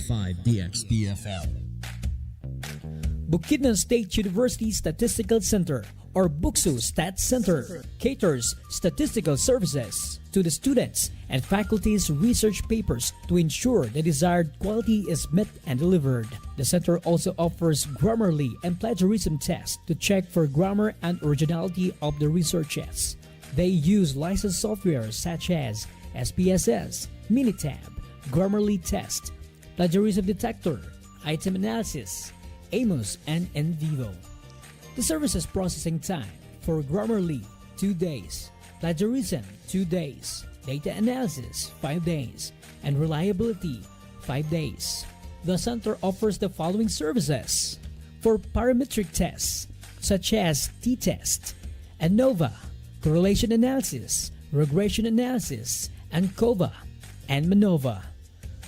104.5 DXBFM. Bukidnon State University Statistical Center, or BukSU Stat Center, caters statistical services to the students and faculty's research papers to ensure the desired quality is met and delivered. The center also offers Grammarly and plagiarism tests to check for grammar and originality of the researches. They use licensed software such as SPSS, Minitab, Grammarly Test, Plagiarism Detector, Item Analysis, Amos, and NVivo. The services processing time for Grammarly 2 days, plagiarism 2 days, data analysis 5 days, and reliability 5 days. The center offers the following services for parametric tests such as t-test, ANOVA, correlation analysis, regression analysis, ANCOVA, and MANOVA.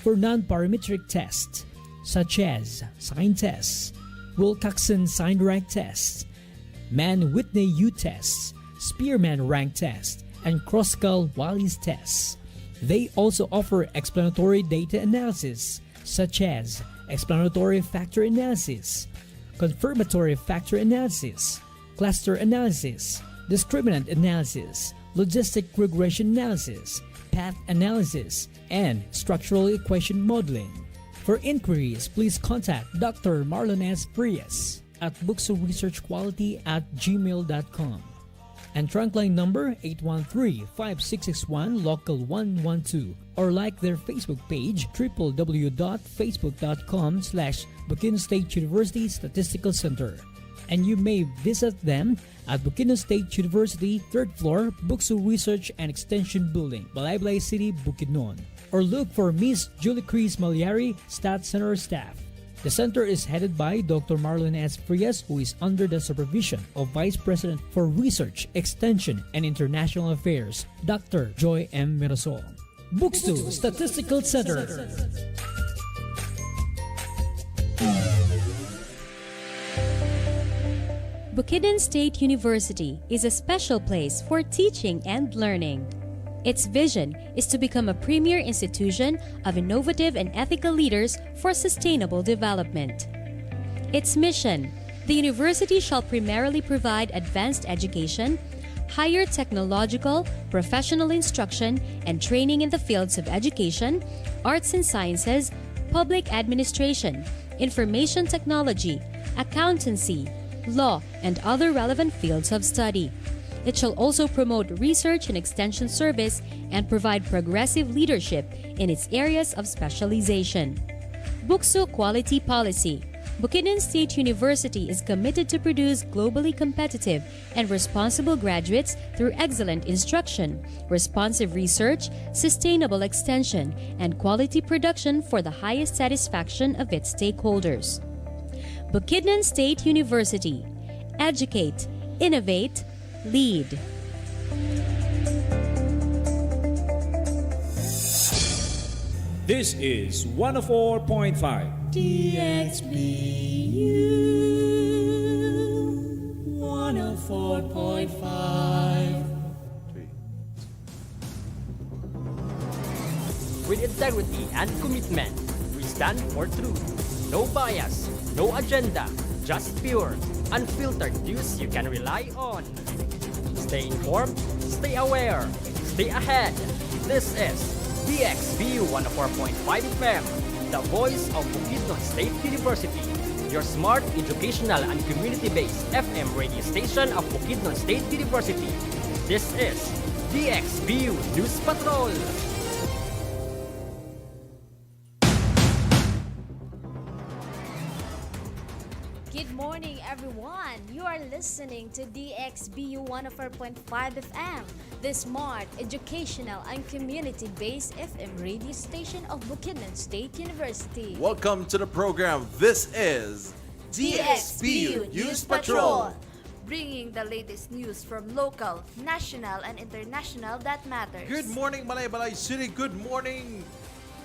For non-parametric tests such as sign tests, Wilcoxon sign rank tests, Mann-Whitney U tests, Spearman rank test, and Kroskal-Wallis tests. They also offer explanatory data analysis such as explanatory factor analysis, confirmatory factor analysis, cluster analysis, discriminant analysis, logistic regression analysis, path analysis, and structural equation modeling. For inquiries, please contact Dr. Marlon S. Frias at BukSU-dxBU@gmail.com and trunkline number 813-5661 local 112, or like their Facebook page www.facebook.com/Bukidnon State University Statistical Center. And you may visit them at Bukidnon State University, 3rd floor, BukSU Research and Extension Building, Balay City, Bukidnon. Or look for Miss Julie Cris Malyari, Stat Center staff. The center is headed by Dr. Marlon S. Frias, who is under the supervision of Vice President for Research, Extension, and International Affairs, Dr. Joy M. Mirasol. BukSU Statistical Center. Bukidnon State University is a special place for teaching and learning. Its vision is to become a premier institution of innovative and ethical leaders for sustainable development. Its mission: the university shall primarily provide advanced education, higher technological, professional instruction, and training in the fields of education, arts and sciences, public administration, information technology, accountancy, law, and other relevant fields of study. It shall also promote research and extension service and provide progressive leadership in its areas of specialization. BukSU Quality Policy. Bukidnon State University is committed to produce globally competitive and responsible graduates through excellent instruction, responsive research, sustainable extension, and quality production for the highest satisfaction of its stakeholders. Bukidnon State University. Educate, innovate, lead. This is 104.5 DXBU 104.5. With integrity and commitment, we stand for truth. No bias, no agenda, just pure, unfiltered news you can rely on. Stay informed, stay aware, stay ahead. This is BXBU 104.5 FM, the voice of Bukidnon State University, your smart, educational, and community-based FM radio station of Bukidnon State University. This is BXBU News Patrol. Good morning, everyone. You are listening to DXBU 104.5 FM, the smart, educational, and community-based FM radio station of Bukidnon State University. Welcome to the program. This is DXBU News Patrol, bringing the latest news from local, national, and international that matters. Good morning, Balay City. Good morning,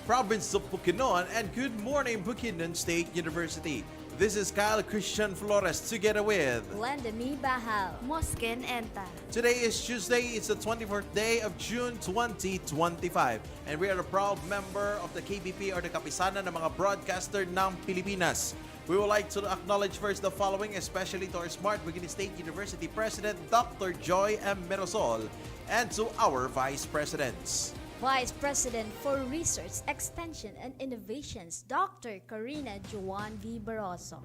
province of Bukidnon, and good morning, Bukidnon State University. This is Kyle Christian Flores together with. Lendemi Bahal. Mosken Enta. Today is Tuesday, it's the 24th day of June 2025. And we are a proud member of the KBP or the Kapisanan ng mga broadcaster ng Pilipinas. We would like to acknowledge first the following, especially to our Smart Beginning State University President, Dr. Joy M. Merosol, and to our Vice Presidents. Vice President for Research, Extension and Innovations, Dr. Karina Juan V. Barroso.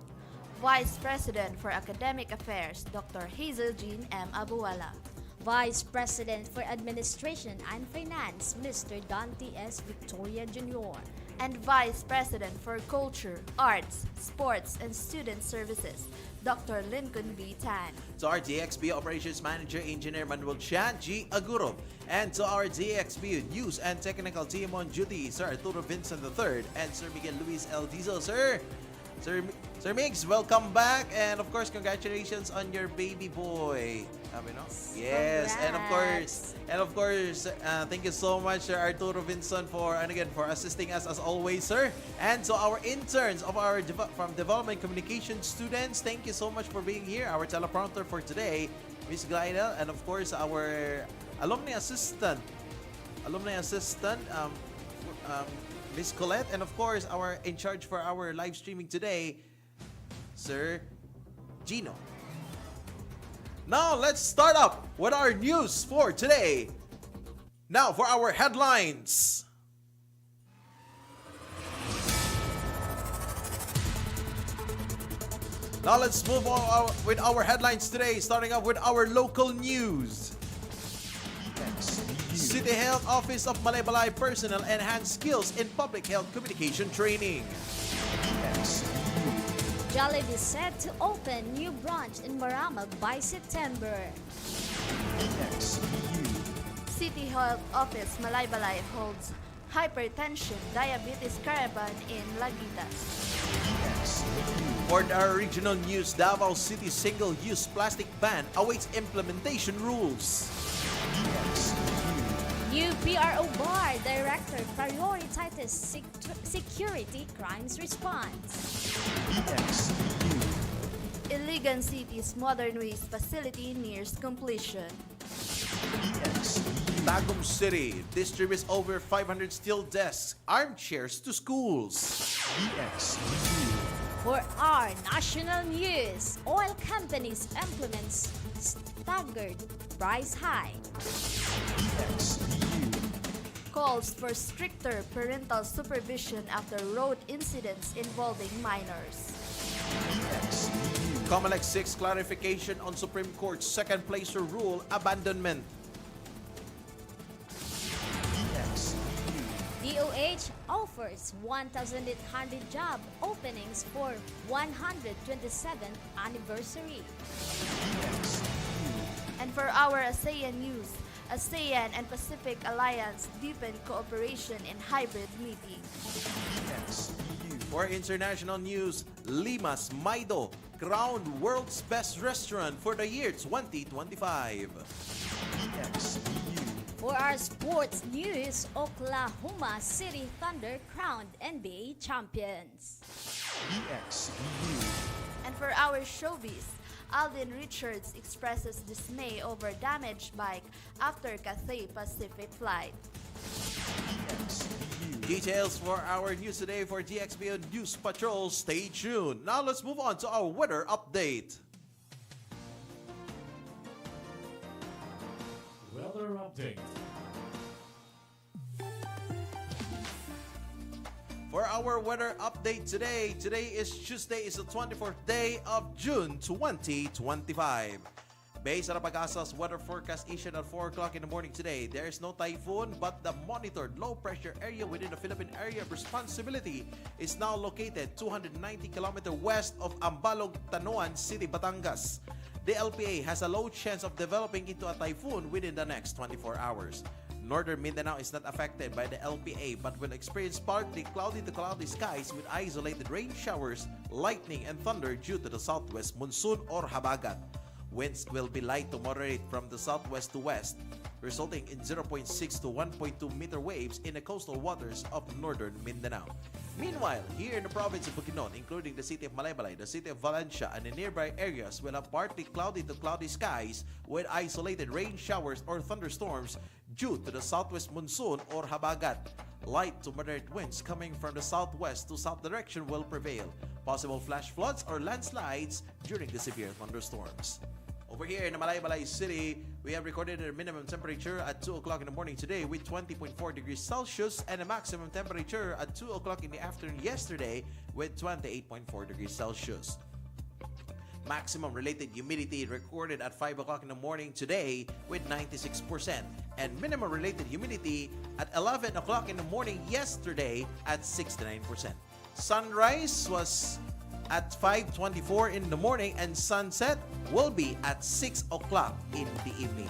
Vice President for Academic Affairs, Dr. Hazel Jean M. Abuwala. Vice President for Administration and Finance, Mr. Dante S. Victoria Jr. And Vice President for Culture, Arts, Sports, and Student Services, Dr. Lincoln B. Tan. To our DXBU Operations Manager, Engineer Manuel Chan G. Aguro. And to our DXBU News and Technical Team on duty, Sir Arturo Vincent III and Sir Miguel Luis L. Diesel. Sir Migs, welcome back. And of course, congratulations on your baby boy. Yes, Congrats. and of course, thank you so much, Sir Arturo Vincent, for assisting us as always, sir. And to our interns of our from Development Communication students, thank you so much for being here. Our teleprompter for today, Miss Glidel, and of course our alumni assistant, Miss Colette, and of course our in charge for our live streaming today, Sir Gino. Now, let's start up with our news for today. Now, for our headlines. Now, let's move on with our headlines today, starting off with our local news. City Health Office of Balay personnel enhance skills in public health communication training. Jollibee set to open new branch in Maramag by September. City Health Office Malaybalay holds hypertension diabetes caravan in Laguitas. For our regional news, Davao City single-use plastic ban awaits implementation rules. New PRO Bar Director prioritizes security crimes response. Iligan City's modern waste facility nears completion. Tagum City distributes over 500 steel desks, armchairs to schools. For our national news, oil companies implements staggered price hike. Calls for stricter parental supervision after road incidents involving minors. COMELEC 6 clarification on Supreme Court's second placer rule abandonment. DOH offers 1,800 job openings for 127th anniversary. And for our ASEAN news, ASEAN and Pacific Alliance deepen cooperation in hybrid meeting. For international news, Lima's Maido crowned world's best restaurant for the year 2025. For our sports news, Oklahoma City Thunder crowned NBA champions. And for our showbiz, Alden Richards expresses dismay over damaged bike after Cathay Pacific flight. Details for our news today for DXBU News Patrol. Stay tuned. Now let's move on to our weather update. Weather update. For our weather update today is Tuesday, is the 24th day of June 2025. Based on the Pag-asa's weather forecast issued at 4 o'clock in the morning today, there is no typhoon, but the monitored low-pressure area within the Philippine Area of Responsibility is now located 290 km west of Ambalog, Tanoan City, Batangas. The LPA has a low chance of developing into a typhoon within the next 24 hours. Northern Mindanao is not affected by the LPA but will experience partly cloudy to cloudy skies with isolated rain showers, lightning, and thunder due to the southwest monsoon or habagat. Winds will be light to moderate from the southwest to west, resulting in 0.6 to 1.2 meter waves in the coastal waters of northern Mindanao. Meanwhile, here in the province of Bukidnon, including the city of Malaybalay, the city of Valencia, and the nearby areas will have partly cloudy to cloudy skies with isolated rain showers or thunderstorms due to the southwest monsoon or habagat. Light to moderate winds coming from the southwest to south direction will prevail. Possible flash floods or landslides during the severe thunderstorms. Over here in the Malaybalay City, we have recorded a minimum temperature at 2 o'clock in the morning today with 20.4 degrees Celsius and a maximum temperature at 2 o'clock in the afternoon yesterday with 28.4 degrees Celsius. Maximum related humidity recorded at 5 o'clock in the morning today with 96% and minimum related humidity at 11 o'clock in the morning yesterday at 69%. Sunrise was at 5:24 in the morning and sunset will be at 6 o'clock in the evening.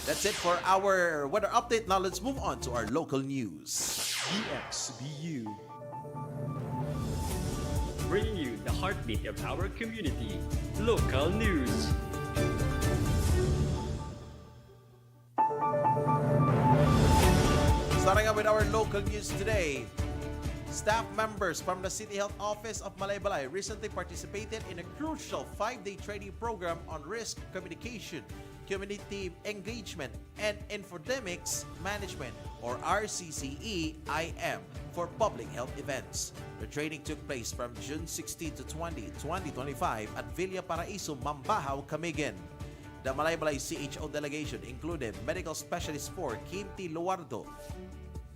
That's it for our weather update. Now let's move on to our local news. BukSU. Bringing you the heartbeat of our community. Local news. Starting out with our local news today. Staff members from the City Health Office of Malaybalay recently participated in a crucial 5-day training program on risk communication, community engagement, and infodemics management, or RCCE-IM, for public health events. The training took place from June 16 to 20, 2025 at Villa Paraiso, Mambahaw, Camigan. The Malaybalay CHO delegation included Medical Specialist 4 Kim T. Luardo,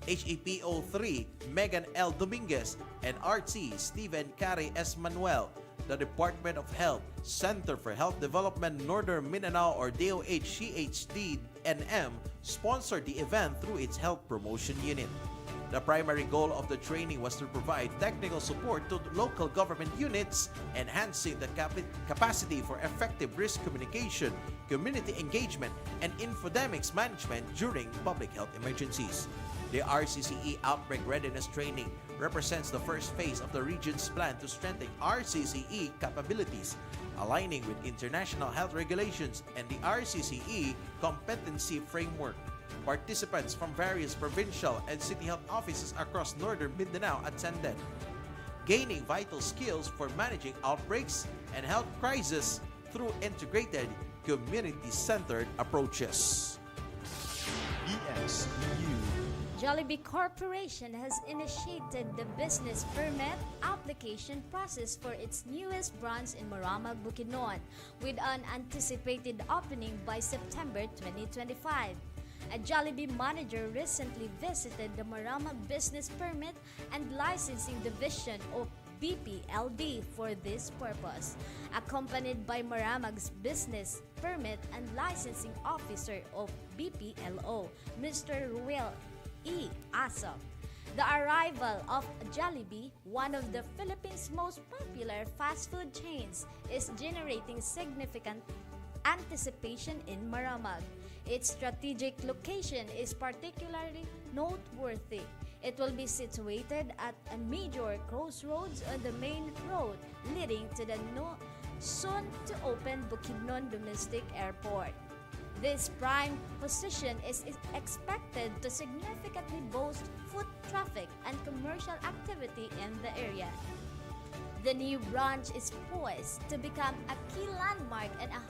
HAPO3 Megan L. Dominguez, and RT Stephen Cari S. Manuel. The Department of Health, Center for Health Development Northern Mindanao, or DOH-CHD-NM, sponsored the event through its health promotion unit. The primary goal of the training was to provide technical support to local government units, enhancing the capacity for effective risk communication, community engagement, and infodemics management during public health emergencies. The RCCE Outbreak Readiness Training represents the first phase of the region's plan to strengthen RCCE capabilities, aligning with international health regulations and the RCCE competency framework. Participants from various provincial and city health offices across northern Mindanao attended, gaining vital skills for managing outbreaks and health crises through integrated, community-centered approaches. BukSU. Jollibee Corporation has initiated the business permit application process for its newest branch in Moramag, Bukidnon, with an anticipated opening by September 2025. A Jollibee manager recently visited the Moramag Business Permit and Licensing Division of BPLD for this purpose, accompanied by Moramag's Business Permit and Licensing Officer of BPLO, Mr. Ruel E. Asop. The arrival of Jollibee, one of the Philippines' most popular fast food chains, is generating significant anticipation in Moramag. Its strategic location is particularly noteworthy. It will be situated at a major crossroads on the main road leading to the soon-to-open Bukidnon Domestic Airport. This prime position is expected to significantly boost foot traffic and commercial activity in the area. The new branch is poised to become a key landmark and a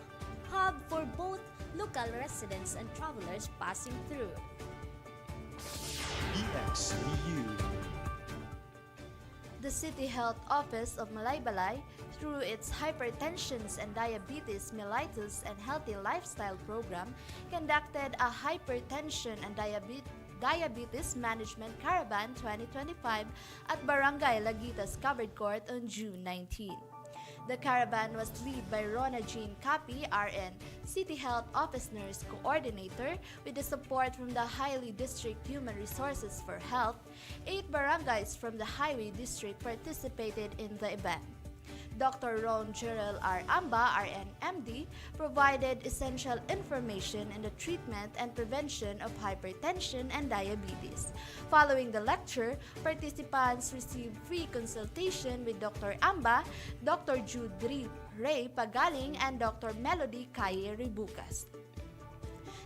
hub for both local residents and travelers passing through. BukSU. The City Health Office of Malaybalay, through its Hypertension and Diabetes Mellitus and Healthy Lifestyle program, conducted a Hypertension and Diabetes Management Caravan 2025 at Barangay Lagitas Covered Court on June 19. The caravan was led by Rona Jean Capi, RN, City Health Office Nurse Coordinator, with the support from the Highway District Human Resources for Health. 8 barangays from the Highway District participated in the event. Dr. Ron Gerald R. Amba, RN, MD, provided essential information in the treatment and prevention of hypertension and diabetes. Following the lecture, participants received free consultation with Dr. Amba, Dr. Jude Ray Pagaling, and Dr. Melody Caye Ribucas.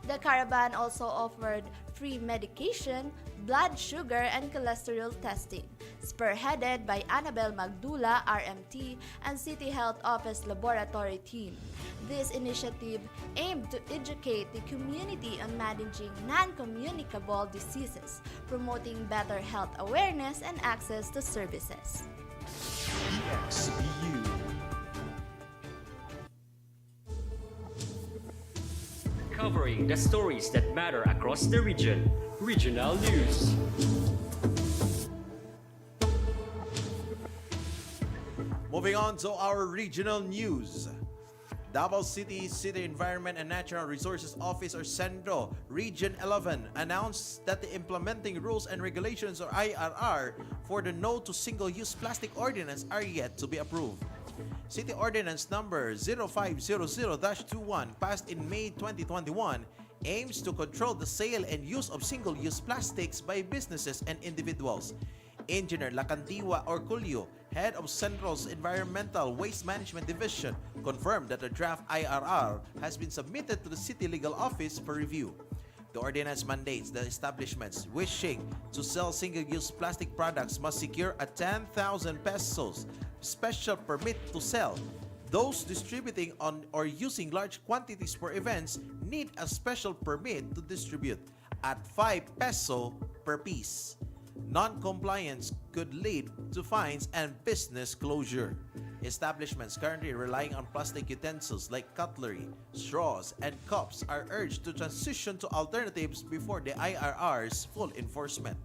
The caravan also offered free medication, blood sugar and cholesterol testing, spearheaded by Annabel Magdula, RMT, and City Health Office Laboratory Team. This initiative aimed to educate the community on managing non-communicable diseases, promoting better health awareness and access to services. BukSU. Covering the stories that matter across the region. Regional News. Moving on to our regional news. Davao City Environment and Natural Resources Office, or CENRO, Region 11, announced that the implementing rules and regulations, or IRR, for the No to Single-Use Plastic Ordinance are yet to be approved. City Ordinance Number 0500-21, passed in May 2021, aims to control the sale and use of single-use plastics by businesses and individuals. Engineer Lacandiwa Orculio, head of CENRO's Environmental Waste Management Division, confirmed that the draft IRR has been submitted to the City Legal Office for review. The ordinance mandates that establishments wishing to sell single-use plastic products must secure a 10,000 pesos special permit to sell. Those distributing on or using large quantities for events need a special permit to distribute at 5 peso per piece. Non-compliance could lead to fines and business closure. Establishments currently relying on plastic utensils like cutlery, straws, and cups are urged to transition to alternatives before the IRR's full enforcement.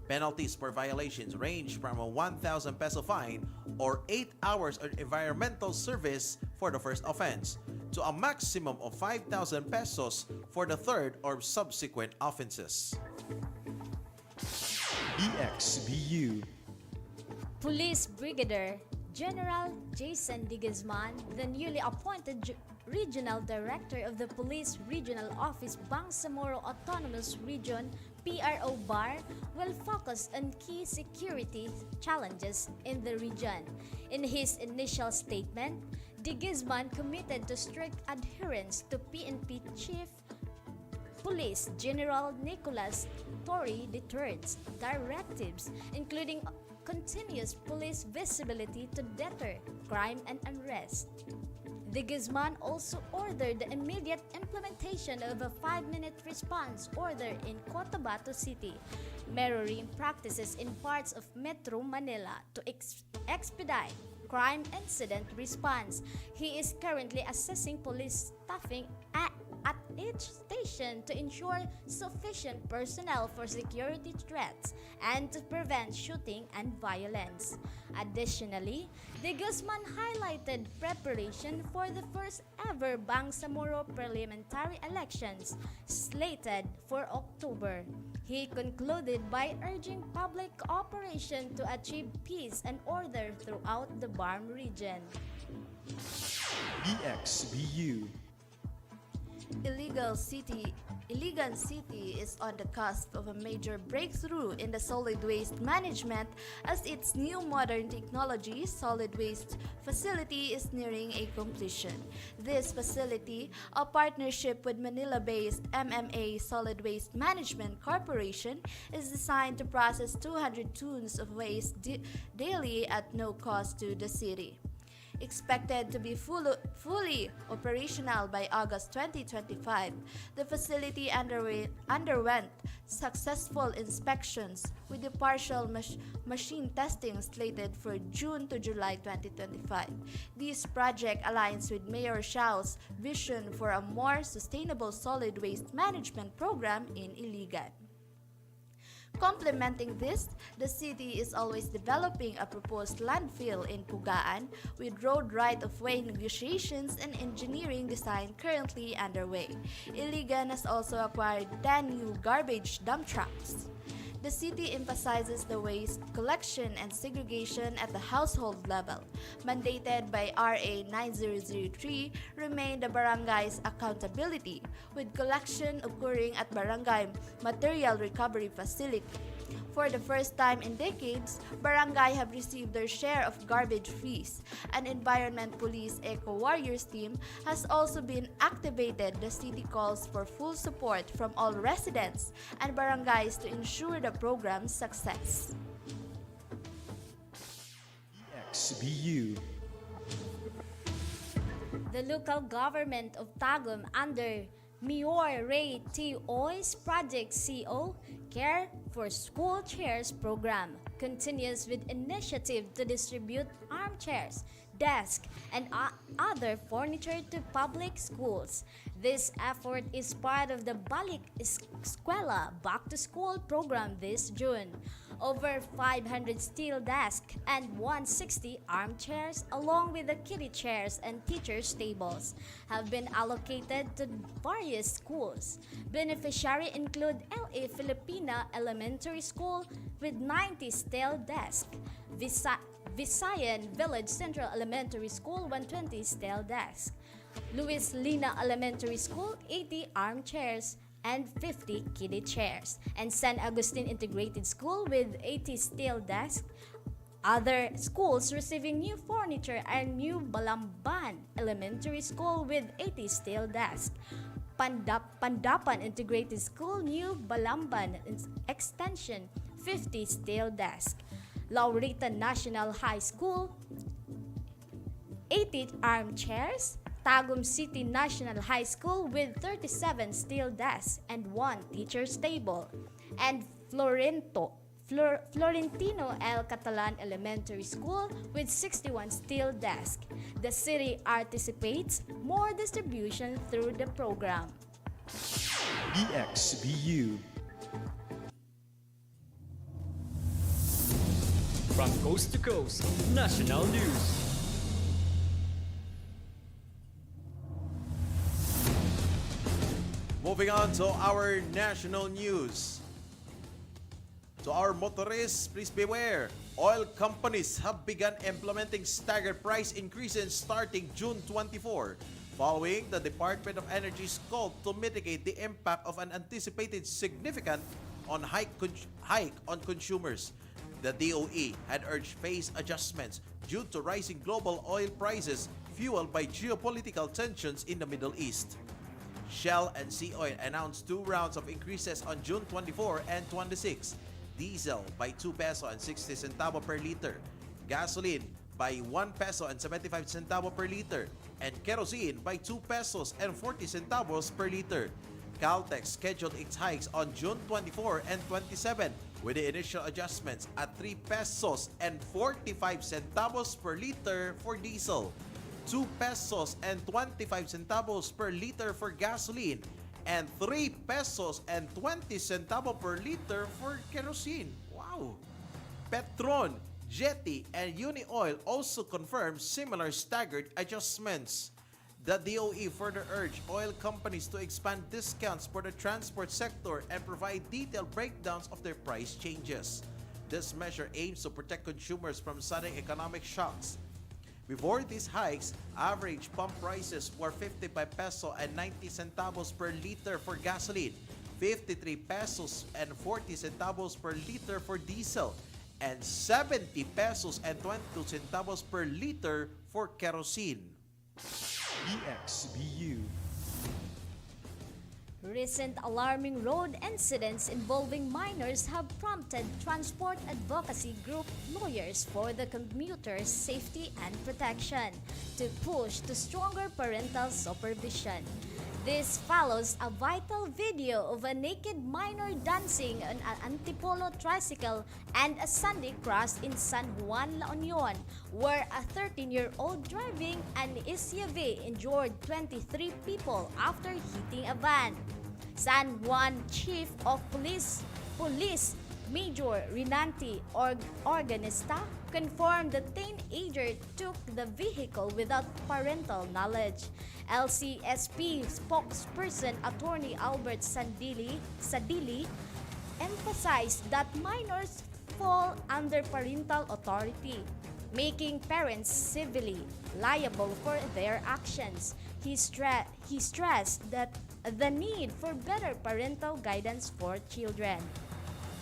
Penalties for violations range from a 1,000 peso fine or 8 hours of environmental service for the first offense to a maximum of 5,000 pesos for the third or subsequent offenses. BukSU. Police Brigadier General Jason D. Guzman, the newly appointed Regional Director of the Police Regional Office Bangsamoro Autonomous Region, PRO BAR, will focus on key security challenges in the region. In his initial statement, D. Guzman committed to strict adherence to PNP Chief Police General Nicolas Torre III's directives, including continuous police visibility to deter crime and unrest. De Guzman also ordered the immediate implementation of a 5-minute response order in Cotabato City, mirroring practices in parts of Metro Manila to expedite crime incident response. He is currently assessing police staffing at each station to ensure sufficient personnel for security threats and to prevent shooting and violence. Additionally, De Guzman highlighted preparation for the first ever Bangsamoro parliamentary elections slated for October. He concluded by urging public cooperation to achieve peace and order throughout the BARM region. BukSU. Iligan City is on the cusp of a major breakthrough in the solid waste management as its new modern technology solid waste facility is nearing a completion. This facility, a partnership with Manila-based MMA Solid Waste Management Corporation, is designed to process 200 tons of waste daily at no cost to the city. Expected to be fully operational by August 2025, the facility underwent successful inspections with the partial machine testing slated for June to July 2025. This project aligns with Mayor Xiao's vision for a more sustainable solid waste management program in Iligan. Complementing this, the city is always developing a proposed landfill in Pugaan with road right-of-way negotiations and engineering design currently underway. Iligan has also acquired 10 new garbage dump trucks. The city emphasizes the waste collection and segregation at the household level, mandated by RA 9003, remain the barangay's accountability, with collection occurring at barangay material recovery For the first time in decades, barangay have received their share of garbage fees. An Environment Police Eco Warriors team has also been activated. The city calls for full support from all residents and barangays to ensure the program's success. BukSU. The local government of Tagum under Mayor Ray T. Oy's Project CO Care for School Chairs program continues with initiative to distribute armchairs, desks, and other furniture to public schools. This effort is part of the Balik Eskwela Back to School program this June. Over 500 steel desks and 160 armchairs, along with the kiddie chairs and teachers' tables, have been allocated to various schools. Beneficiaries include LA Filipina Elementary School with 90 steel desks, Visayan Village Central Elementary School 120 steel desks, Luis Lina Elementary School 80 armchairs and 50 kiddie chairs, and San Agustin Integrated School with 80 steel desks. Other schools receiving new furniture are New Balamban Elementary School with 80 steel desks, Pandapan Integrated School New Balamban Extension 50 steel desks, Laurita National High School 80 armchairs, Tagum City National High School with 37 steel desks and 1 teacher's table, and Florentino El Catalan Elementary School with 61 steel desks. The city anticipates more distribution through the program. BukSU. From coast to coast, national news. Moving on to our national news. To our motorists, please beware. Oil companies have begun implementing staggered price increases starting June 24, following the Department of Energy's call to mitigate the impact of an anticipated significant hike on consumers. The DOE had urged phase adjustments due to rising global oil prices fueled by geopolitical tensions in the Middle East. Shell and Sea-Oil announced 2 rounds of increases on June 24 and 26. Diesel by 2 peso and 60 centavo per liter, gasoline by 1 peso and 75 centavo per liter, and kerosene by 2 pesos and 40 centavos per liter. Caltex scheduled its hikes on June 24 and 27, with the initial adjustments at 3 pesos and 45 centavos per liter for diesel, 2 pesos and 25 centavos per liter for gasoline, and 3 pesos and 20 centavos per liter for kerosene. Wow! Petron, Jetty, and Uni-Oil also confirmed similar staggered adjustments. The DOE further urged oil companies to expand discounts for the transport sector and provide detailed breakdowns of their price changes. This measure aims to protect consumers from sudden economic shocks. Before these hikes, average pump prices were 55 peso and 90 centavos per liter for gasoline, 53 pesos and 40 centavos per liter for diesel, and 70 pesos and 22 centavos per liter for kerosene. BukSU. Recent alarming road incidents involving minors have prompted transport advocacy group lawyers for the commuters' safety and protection to push to stronger parental supervision. This follows a vital video of a naked minor dancing on an Antipolo tricycle and a Sunday cross in San Juan, La Union, where a 13-year-old driving an SUV injured 23 people after hitting a van. San Juan Chief of Police Major Rinanti Organista confirmed the teenager took the vehicle without parental knowledge. LCSP spokesperson Attorney Albert Sadili emphasized that minors fall under parental authority, making parents civilly liable for their actions. He stressed that the need for better parental guidance for children.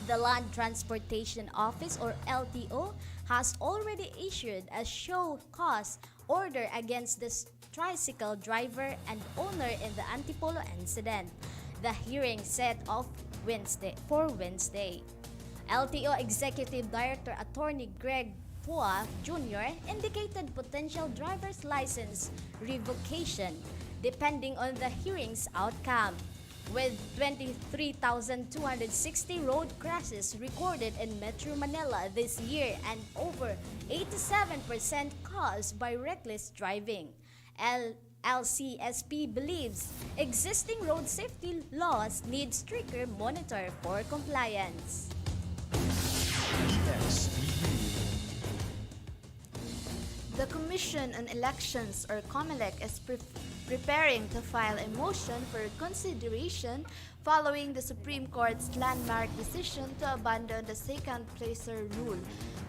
The Land Transportation Office, or LTO, has already issued a show cause order against the tricycle driver and owner in the Antipolo incident. The hearing set off Wednesday. LTO Executive Director Attorney Greg Pua Jr. indicated potential driver's license revocation depending on the hearing's outcome. With 23,260 road crashes recorded in Metro Manila this year and over 87% caused by reckless driving, LCSP believes existing road safety laws need stricter monitor for compliance. BukSU. The Commission on Elections, or COMELEC, is preparing to file a motion for consideration following the Supreme Court's landmark decision to abandon the second-placer rule.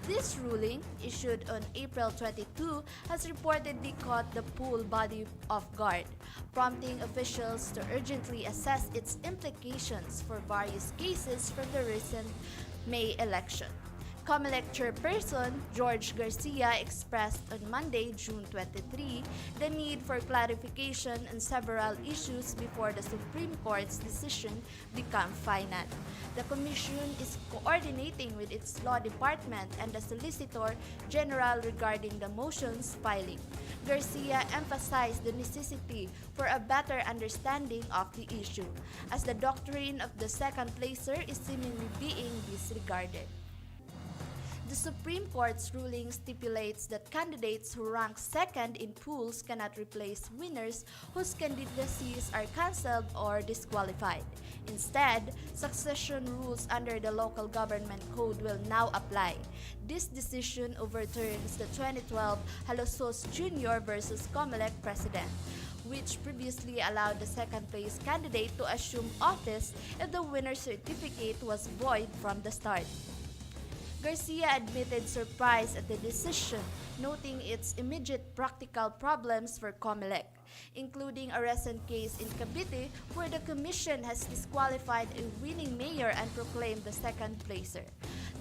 This ruling, issued on April 22, has reportedly caught the pool body off guard, prompting officials to urgently assess its implications for various cases from the recent May election. COMELEC Chairperson George Garcia expressed on Monday, June 23, the need for clarification on several issues before the Supreme Court's decision become final. The Commission is coordinating with its law department and the Solicitor General regarding the motion's filing. Garcia emphasized the necessity for a better understanding of the issue, as the doctrine of the second placer is seemingly being disregarded. The Supreme Court's ruling stipulates that candidates who rank second in pools cannot replace winners whose candidacies are cancelled or disqualified. Instead, succession rules under the Local Government Code will now apply. This decision overturns the 2012 Halosos Jr. versus COMELEC precedent, which previously allowed the second-place candidate to assume office if the winner's certificate was void from the start. Garcia admitted surprise at the decision, noting its immediate practical problems for COMELEC, including a recent case in Cavite where the Commission has disqualified a winning mayor and proclaimed the second placer.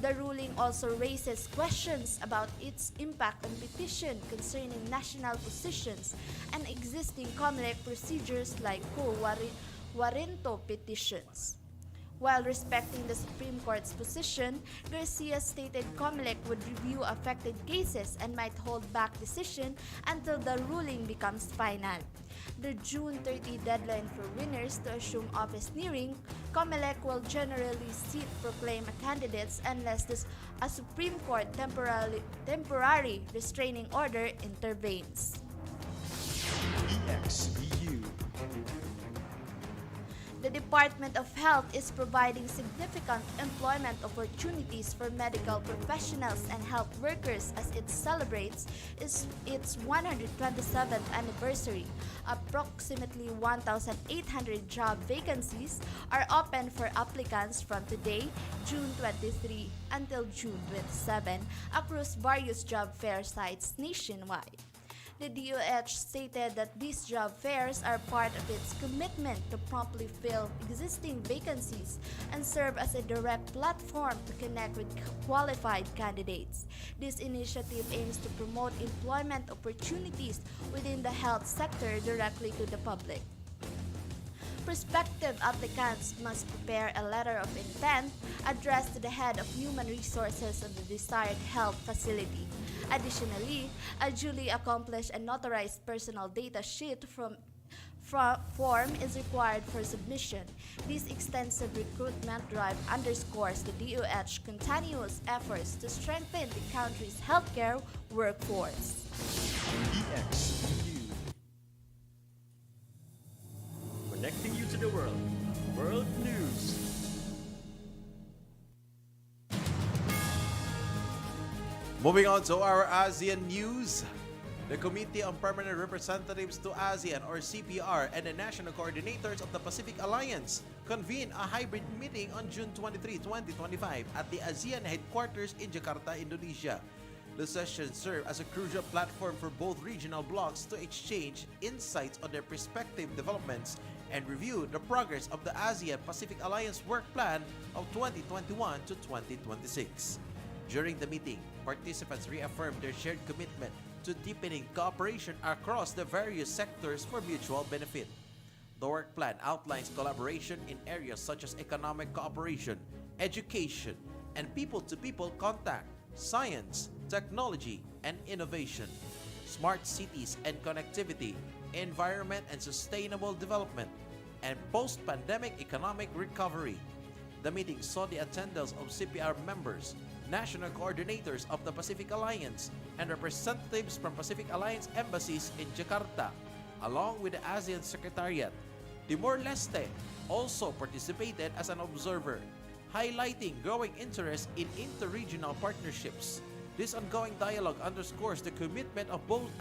The ruling also raises questions about its impact on petition concerning national positions and existing COMELEC procedures like quo-warranto petitions. While respecting the Supreme Court's position, Garcia stated COMELEC would review affected cases and might hold back decision until the ruling becomes final. The June 30 deadline for winners to assume office nearing, COMELEC will generally seat proclaim candidates unless a Supreme Court temporary restraining order intervenes. BukSU. The Department of Health is providing significant employment opportunities for medical professionals and health workers as it celebrates its 127th anniversary. Approximately 1,800 job vacancies are open for applicants from today, June 23, until June 27 across various job fair sites nationwide. The DOH stated that these job fairs are part of its commitment to promptly fill existing vacancies and serve as a direct platform to connect with qualified candidates. This initiative aims to promote employment opportunities within the health sector directly to the public. Prospective applicants must prepare a letter of intent addressed to the head of human resources of the desired health facility. Additionally, a duly accomplished and notarized personal data sheet form is required for submission. This extensive recruitment drive underscores the DOH's continuous efforts to strengthen the country's healthcare workforce. BukSU. Connecting you to the world. World News. Moving on to our ASEAN news. The Committee on Permanent Representatives to ASEAN, or CPR, and the National Coordinators of the Pacific Alliance convened a hybrid meeting on June 23, 2025 at the ASEAN headquarters in Jakarta, Indonesia. The session served as a crucial platform for both regional blocs to exchange insights on their respective developments and review the progress of the ASEAN-Pacific Alliance Work Plan of 2021 to 2026. During the meeting, participants reaffirmed their shared commitment to deepening cooperation across the various sectors for mutual benefit. The work plan outlines collaboration in areas such as economic cooperation, education, and people-to-people contact, science, technology, and innovation, smart cities and connectivity, environment and sustainable development, and post-pandemic economic recovery. The meeting saw the attendance of CPR members, national coordinators of the Pacific Alliance, and representatives from Pacific Alliance embassies in Jakarta, along with the ASEAN Secretariat. Timor-Leste also participated as an observer, highlighting growing interest in interregional partnerships. This ongoing dialogue underscores the commitment of both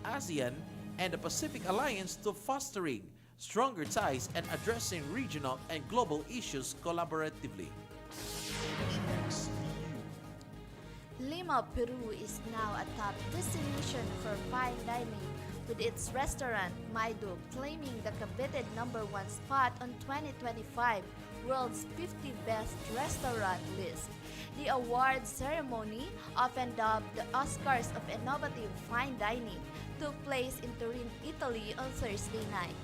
ASEAN and the Pacific Alliance to fostering stronger ties and addressing regional and global issues collaboratively. Lima, Peru is now a top destination for fine dining, with its restaurant, Maido, claiming the coveted #1 spot on 2025 World's 50 Best Restaurant list. The award ceremony, often dubbed the Oscars of Innovative Fine Dining, took place in Turin, Italy on Thursday night.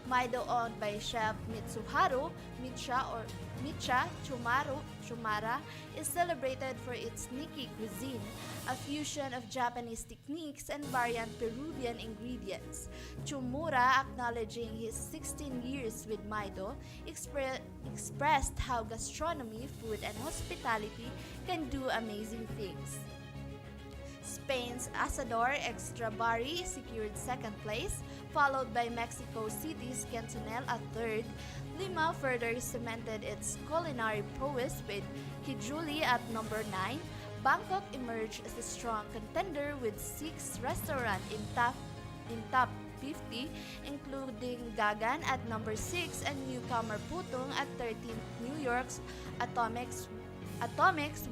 Maido, owned by chef Mitsuharu Micha Chumara, is celebrated for its Nikki cuisine, a fusion of Japanese techniques and variant Peruvian ingredients. Chumura, acknowledging his 16 years with Maido, expressed how gastronomy, food, and hospitality can do amazing things. Spain's Asador Extrabarri secured second place, followed by Mexico City's Cantonel at third. Lima further cemented its culinary prowess with Kijuli at number 9. Bangkok emerged as a strong contender with 6 restaurants in top 50, including Gagan at number 6 and newcomer Putong at 13. New York's Atomics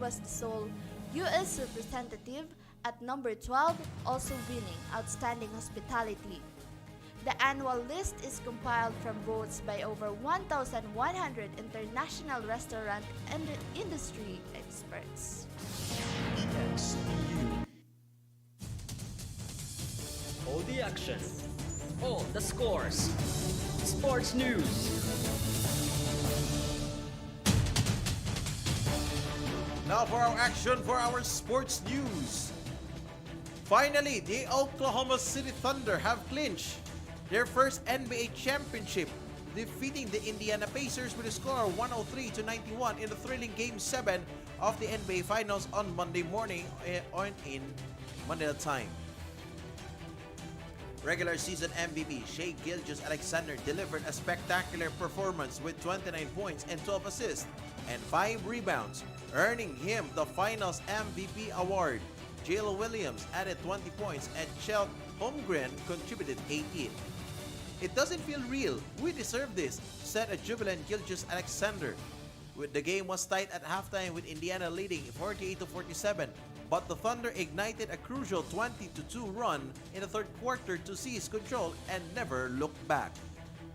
was the sole U.S. representative at number 12, also winning Outstanding Hospitality. The annual list is compiled from votes by over 1,100 international restaurant and industry experts. BukSU. All the action, all the scores, sports news. Now for our action for our sports news. Finally, the Oklahoma City Thunder have clinched their first NBA championship, defeating the Indiana Pacers with a score of 103-91 in the thrilling Game 7 of the NBA Finals on Monday morning in Manila time. Regular season MVP Shai Gilgeous-Alexander delivered a spectacular performance with 29 points and 12 assists and 5 rebounds, earning him the Finals MVP award. Jalen Williams added 20 points and Chet Holmgren contributed 18. "It doesn't feel real. We deserve this," said a jubilant Gilgeous-Alexander. The game was tight at halftime with Indiana leading 48-47, but the Thunder ignited a crucial 20-2 run in the third quarter to seize control and never looked back.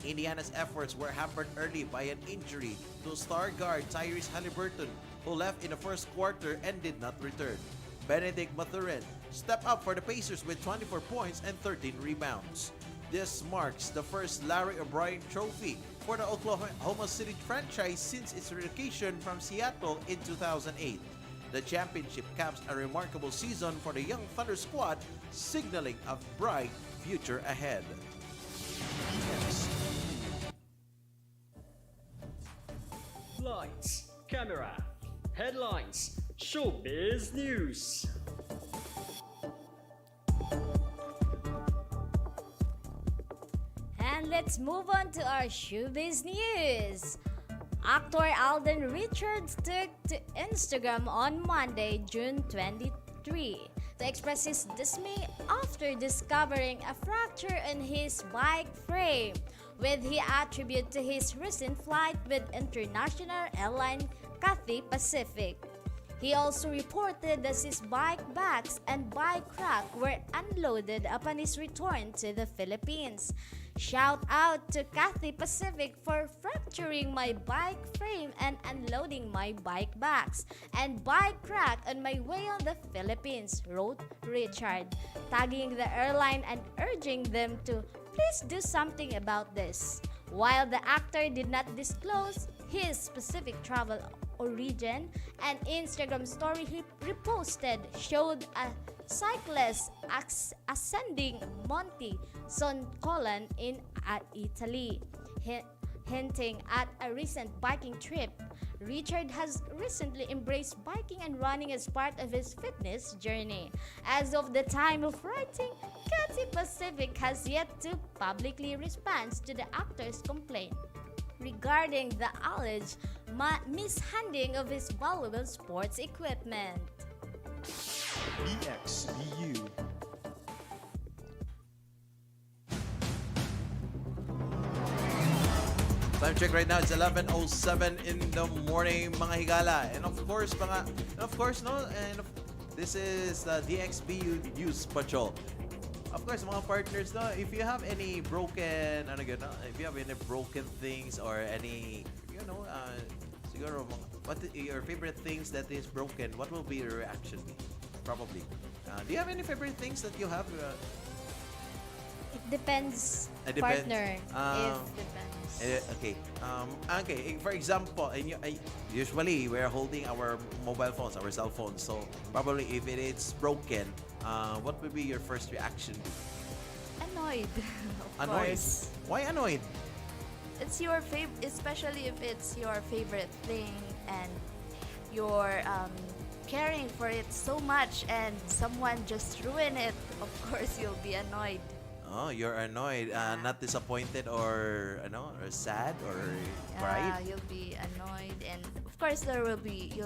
Indiana's efforts were hampered early by an injury to star guard Tyrese Haliburton, who left in the first quarter and did not return. Benedict Mathurin stepped up for the Pacers with 24 points and 13 rebounds. This marks the first Larry O'Brien trophy for the Oklahoma City franchise since its relocation from Seattle in 2008. The championship caps a remarkable season for the young Thunder squad, signaling a bright future ahead. Lights, camera, headlines, showbiz news. And let's move on to our showbiz news. Actor Alden Richards took to Instagram on Monday, June 23, to express his dismay after discovering a fracture in his bike frame, which he attributed to his recent flight with international airline Cathay Pacific. He also reported that his bike bags and bike rack were unloaded upon his return to the Philippines. Shout out to Cathay Pacific for fracturing my bike frame and unloading my bike bags and bike rack on my way on the Philippines, wrote Richard, tagging the airline and urging them to please do something about this. While the actor did not disclose his specific travel origin, an Instagram story he reposted showed a cyclist ascending Monte Soncolan in Italy, hinting at a recent biking trip. Richard has recently embraced biking and running as part of his fitness journey. As of the time of writing, Cathay Pacific has yet to publicly respond to the actor's complaint regarding the alleged mishandling of his valuable sports equipment. BukSU. Time check right now, it's 11:07 in the morning, mga higala. And of course, this is the DxBU News Patrol. Of course, mga partners, no, if you have any broken, if you have any broken things or any, siguro, what your favorite things that is broken, what will be your reaction be? Probably. Do you have any favorite things that you have? It depends, It depends. partner. Ah. If depends. Okay. For example, usually we're holding our mobile phones, our cell phones. So probably if it is broken, what would be your first reaction? Annoyed, of Annoyed. course. Why annoyed? It's your favorite, especially if it's your favorite thing and you're caring for it so much and someone just ruin it. Of course, you'll be annoyed. Oh, you're annoyed, not disappointed or or sad or Yeah, cried. you'll be annoyed, and of course, you'll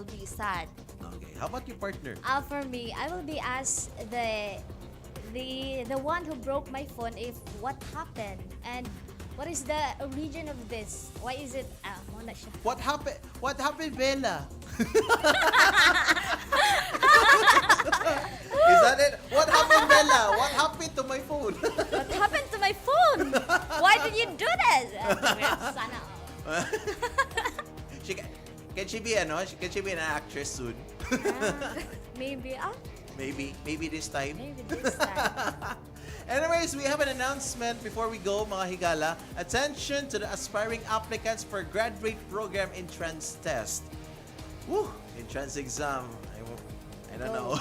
be sad. Okay. How about your partner? For me, I will be asked the one who broke my phone if what happened and what is the origin of this? Why is it muna siya. What happened? What happened, Bella? Is that it? What happened, Bella? What happened to my phone? What happened to my phone? Why did you do this? Sana. Can she be an actress soon? Maybe Maybe this time. maybe this time. Anyways, we have an announcement before we go, mga higala. Attention to the aspiring applicants for graduate program entrance test. Woo! Entrance exam. I don't know.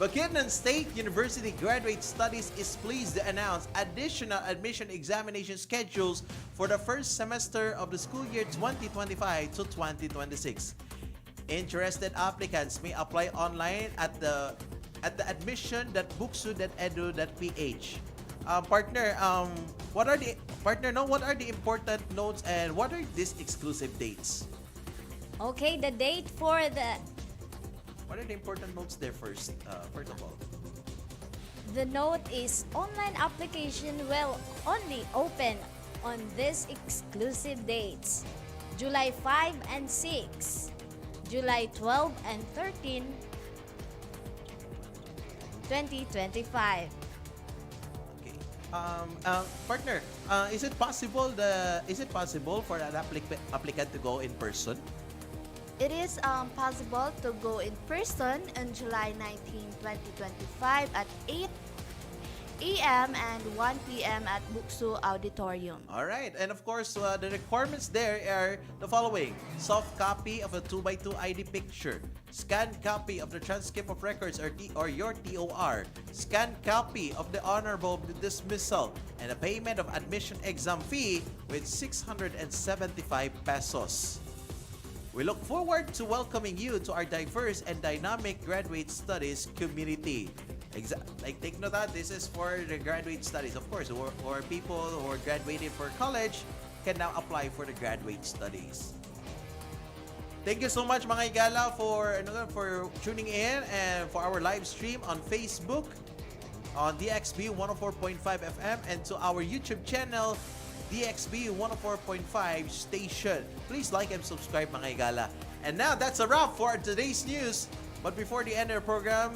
Bukidnon State University Graduate Studies is pleased to announce additional admission examination schedules for the first semester of the school year 2025 to 2026. Interested applicants may apply online at the admission.buksu-dxBU.ph. Partner, what are the important notes and what are these exclusive dates? Okay, the date for the What are the important notes there first of all? The note is online application will only open on these exclusive dates: July 5 and 6, July 12 and 13, 2025. Okay. Partner, is it possible for an applicant to go in person? It is possible to go in person on July 19, 2025 at 8 a.m. and 1 p.m. at BukSU Auditorium. All right, and of course, the requirements there are the following: soft copy of a 2x2 ID picture, scanned copy of the transcript of records or your TOR, scanned copy of the honorable dismissal, and a payment of admission exam fee with 675 pesos. We look forward to welcoming you to our diverse and dynamic graduate studies community. Take note that this is for the graduate studies, of course, or people who are graduating for college can now apply for the graduate studies. Thank you so much, mga igala, for tuning in and for our live stream on Facebook on DxBU 104.5 FM and to our YouTube channel DxBU 104.5 station. Please like and subscribe, mga igala. And now that's a wrap for today's news. But before the end of the program,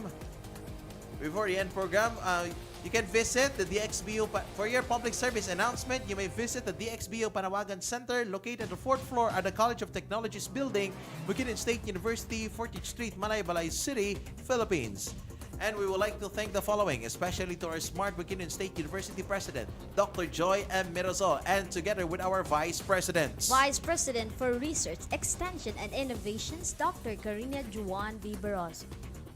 you can visit the DXBU for your public service announcement. You may visit the DXBU Panawagan Center located on the 4th floor at the College of Technologies building, Bukidnon State University, 40th Street, Malaybalay City, Philippines. And we would like to thank the following, especially to our Smart Bukidnon State University President, Dr. Joy M. Mirasol, and together with our Vice Presidents. Vice President for Research, Extension and Innovations, Dr. Carina Juan V. Barroso.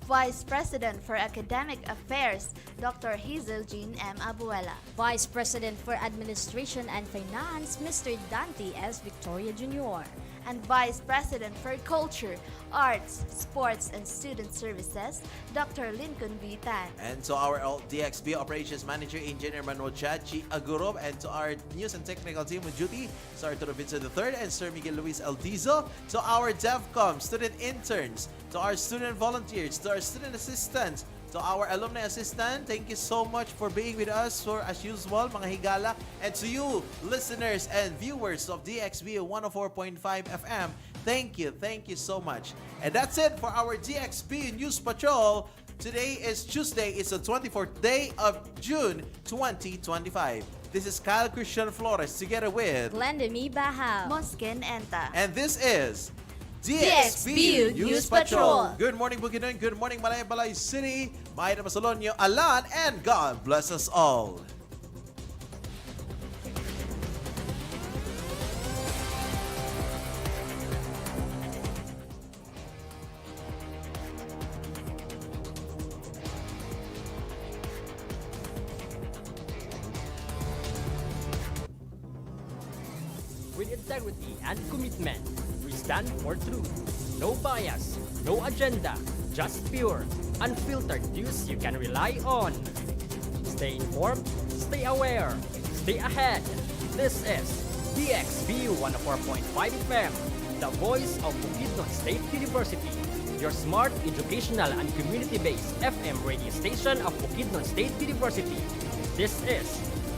Vice President for Academic Affairs, Dr. Hazel Jean M. Abuela. Vice President for Administration and Finance, Mr. Dante S. Victoria Jr. And Vice President for Culture, Arts, Sports, and Student Services, Dr. Lincoln V. Tan. And to our DXB Operations Manager, Engineer Manuel Chachi Agurob, and to our News and Technical Team on duty, Sir Arturo Vincent III and Sir Miguel Luis Aldizo, to our DevCom student interns, to our student volunteers, to our student assistants, to our alumni assistant, thank you so much for being with us for as usual, mga higala. And to you, listeners and viewers of DXB 104.5 FM, thank you so much. And that's it for our DXB News Patrol. Today is Tuesday, it's the 24th day of June 2025. This is Kyle Christian Flores together with Glenda Mi Bahao. Mosken Enta. And this is DXBU News Patrol. Good morning, Bukidnon. Good morning, Malaybalay City. Mahina Masalonyo, Alan, and God bless us all. With integrity and commitment, we stand for truth. No bias, no agenda, just pure, unfiltered news you can rely on. Stay informed, stay aware, stay ahead. This is DXBU 104.5 FM, the voice of Bukidnon State University, your smart, educational, and community-based FM radio station of Bukidnon State University. This is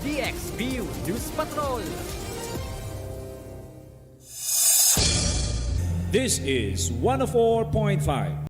DXBU News Patrol. This is 104.5